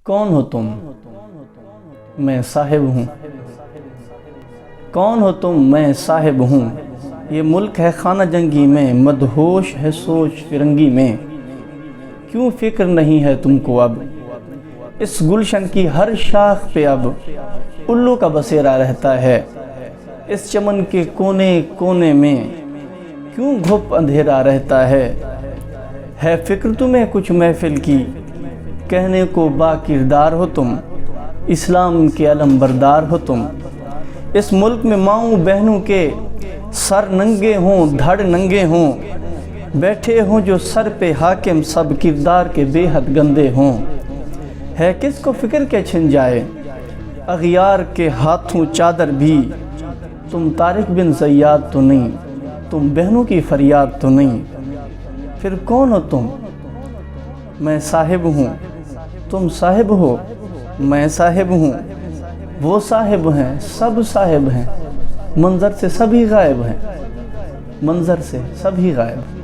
کون ہو تم؟ میں صاحب ہوں۔ کون ہو تم؟ میں صاحب ہوں۔ یہ ملک ہے خانہ جنگی میں، مدہوش ہے سوچ فرنگی میں۔ کیوں فکر نہیں ہے تم کو اب؟ اس گلشن کی ہر شاخ پہ اب الو کا بسیرا رہتا ہے۔ اس چمن کے کونے کونے میں کیوں گھپ اندھیرا رہتا ہے فکر تمہیں کچھ محفل کی؟ کہنے کو با کردار ہو تم، اسلام کے علم بردار ہو تم۔ اس ملک میں ماؤں بہنوں کے سر ننگے ہوں، دھڑ ننگے ہوں، بیٹھے ہوں جو سر پہ حاکم، سب کردار کے بے حد گندے ہوں۔ ہے کس کو فکر کے چھن جائے اغیار کے ہاتھوں چادر بھی؟ تم طارق بن زیاد تو نہیں، تم بہنوں کی فریاد تو نہیں۔ پھر کون ہو تم؟ میں صاحب ہوں۔ تم صاحب ہو؟ میں صاحب ہوں۔ وہ صاحب ہیں، سب صاحب ہیں، منظر سے سبھی غائب ہیں، منظر سے سبھی غائب ہیں۔